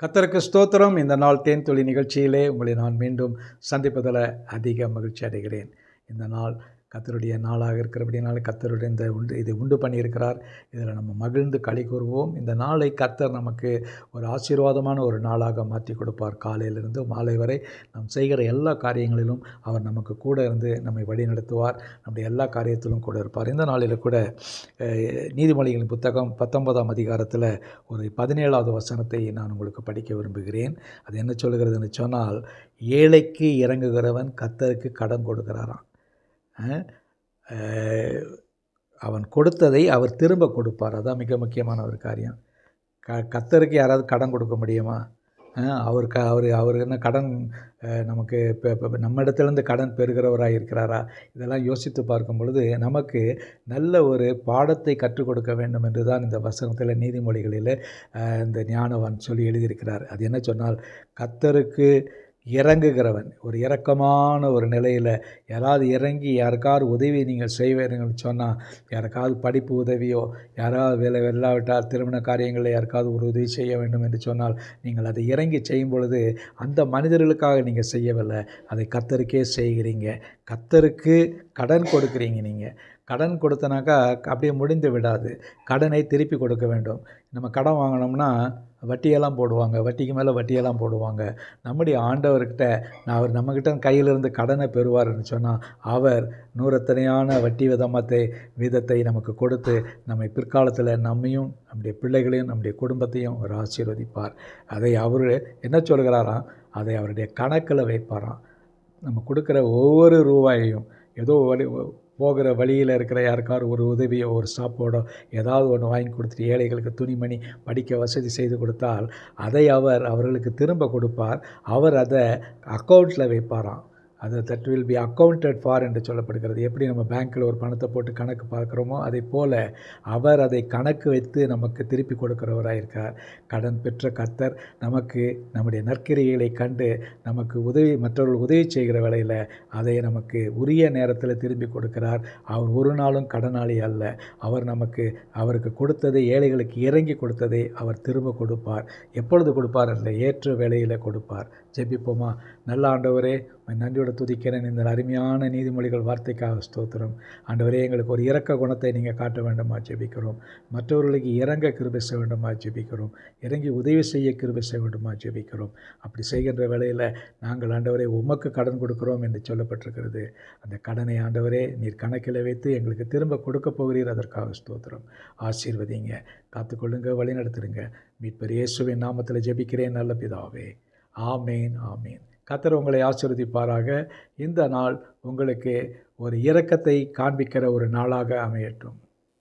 கர்த்தருக்கு ஸ்தோத்திரம். இந்த நாள் தேன் துளி நிகழ்ச்சியிலே உங்களை நான் மீண்டும் சந்திப்பதில் அதிக மகிழ்ச்சி அடைகிறேன். இந்த நாள் கர்த்தருடைய நாளாக இருக்கிறபடினால கர்த்தருடைய இதை உண்டு பண்ணியிருக்கிறார். இதில் நம்ம மகிழ்ந்து களி கூறுவோம். இந்த நாளை கர்த்தர் நமக்கு ஒரு ஆசீர்வாதமான ஒரு நாளாக மாற்றி கொடுப்பார். காலையிலிருந்து மாலை வரை நாம் செய்கிற எல்லா காரியங்களிலும் அவர் நமக்கு கூட இருந்து நம்மை வழி நடத்துவார். நம்முடைய எல்லா காரியத்திலும் கூட இருப்பார். இந்த நாளில் கூட நீதிமொழிகளின் புத்தகம் 19ஆம் அதிகாரத்தில் ஒரு 17வது வசனத்தை நான் உங்களுக்கு படிக்க விரும்புகிறேன். அது என்ன சொல்லுகிறதுன்னு சொன்னால், ஏழைக்கு இறங்குகிறவன் கர்த்தருக்கு கடன் கொடுக்கிறாராம். அவன் கொடுத்ததை அவர் திரும்ப கொடுப்பார். அதான் மிக முக்கியமான ஒரு காரியம். கர்த்தருக்கு யாராவது கடன் கொடுக்க முடியுமா? அவர் என்ன கடன் நமக்கு இப்போ நம்ம இடத்துலேருந்து கடன் பெறுகிறவராக இருக்கிறாரா? இதெல்லாம் யோசித்து பார்க்கும் பொழுது நமக்கு நல்ல ஒரு பாடத்தை கற்றுக் கொடுக்க வேண்டும் என்று தான் இந்த வசனத்தில் நீதிமொழிகளில் இந்த ஞானவான் சொல்லி எழுதியிருக்கிறார். அது என்ன சொன்னால், கர்த்தருக்கு இறங்குகிறவன், ஒரு இரக்கமான ஒரு நிலையில் யாராவது இறங்கி யாருக்காவது உதவி நீங்கள் செய்வீங்கன்னு சொன்னால், யாருக்காவது படிப்பு உதவியோ, யாராவது வேலை இல்லாவிட்டால் திருமண காரியங்களில் யாருக்காவது ஒரு உதவி செய்ய வேண்டும் என்று சொன்னால், நீங்கள் அதை இறங்கி செய்யும் பொழுது அந்த மனிதர்களுக்காக நீங்கள் செய்யவில்லை, அதை கர்த்தருக்கே செய்கிறீங்க. கர்த்தருக்கு கடன் கொடுக்குறீங்க. நீங்கள் கடன் கொடுத்தனாக்கா அப்படியே முடிந்து விடாது. கடனை திருப்பி கொடுக்க வேண்டும். நம்ம கடன் வாங்கினோம்னா வட்டியெல்லாம் போடுவாங்க, வட்டிக்கு மேலே வட்டியெல்லாம் போடுவாங்க. நம்முடைய ஆண்டவர்கிட்ட அவர் நம்மக்கிட்ட கையிலிருந்து கடனை பெறுவார்னு சொன்னால், அவர் நூறத்தனையான வட்டி வீதத்தை நமக்கு கொடுத்து நம்மை பிற்காலத்தில் நம்மையும் நம்முடைய பிள்ளைகளையும் நம்முடைய குடும்பத்தையும் அவர் ஆசீர்வதிப்பார். அதை அவர் என்ன சொல்கிறாராம், அதை அவருடைய கணக்கில் வைப்பாராம். நம்ம கொடுக்குற ஒவ்வொரு ரூபாயையும் ஏதோ போகிற வழியில் இருக்கிற யாருக்காவது ஒரு உதவியோ ஒரு சாப்பாடோ ஏதாவது ஒன்று வாங்கி கொடுத்துட்டு ஏழைகளுக்கு துணிமணி படிக்க வசதி செய்து கொடுத்தால் அதை அவர்களுக்கு திரும்ப கொடுப்பார். அவர் அதை அக்கௌண்ட்டில் வைப்பாராம். அது that will be accounted for என்று சொல்லப்படுகிறது. எப்படி நம்ம பேங்க்கில் ஒரு பணத்தை போட்டு கணக்கு பார்க்குறோமோ அதை போல் அவர் அதை கணக்கு வைத்து நமக்கு திருப்பி கொடுக்கிறவராக இருக்கார். கடன் பெற்ற கர்த்தர் நமக்கு நம்முடைய நற்கிரியைகளை கண்டு நமக்கு மற்றவர்கள் உதவி செய்கிற வேளையில் அதை நமக்கு உரிய நேரத்தில் திரும்பி கொடுக்கிறார். அவர் ஒரு நாளும் கடனாளி அல்ல. அவர் அவருக்கு கொடுத்ததை, ஏழைகளுக்கு இறங்கி கொடுத்ததை அவர் திரும்ப கொடுப்பார். எப்பொழுது கொடுப்பார் அல்ல, ஏற்ற வேளையில் கொடுப்பார். ஜெபிப்போமா? நல்ல ஆண்டவரே, நன்றியோடு துதிக்கிறேன். இந்த அருமையான நீதிமொழிகள் வார்த்தைக்காக ஸ்தோத்திரம். ஆண்டவரே, எங்களுக்கு ஒரு இரக்க குணத்தை நீங்கள் காட்ட வேண்டுமா ஜெபிக்கிறோம். மற்றவர்களுக்கு இறங்க கிருபை செய்ய வேண்டுமா ஜெபிக்கிறோம். இறங்கி உதவி செய்ய கிருபை செய்ய வேண்டுமா ஜெபிக்கிறோம். அப்படி செய்கின்ற வேளையில் நாங்கள் ஆண்டவரே உமக்கு கடன் கொடுக்கிறோம் என்று சொல்லப்பட்டிருக்கிறது. அந்த கடனை ஆண்டவரே நீர் கணக்கில் வைத்து எங்களுக்கு திரும்ப கொடுக்க போகிறீர். அதற்காக ஸ்தோத்திரம். ஆசீர்வதிங்க, காத்துக்கொள்ளுங்க, வழி நடத்துருங்க. மீட்பர் இயேசுவின் நாமத்தில் ஜெபிக்கிறேன் நல்ல பிதாவே. ஆமேன், ஆமேன். கர்த்தர் உங்களை ஆசீர்வதிப்பாராக. இந்த நாள் உங்களுக்கு ஒரு இரக்கத்தை காண்பிக்கிற ஒரு நாளாக அமையட்டும்.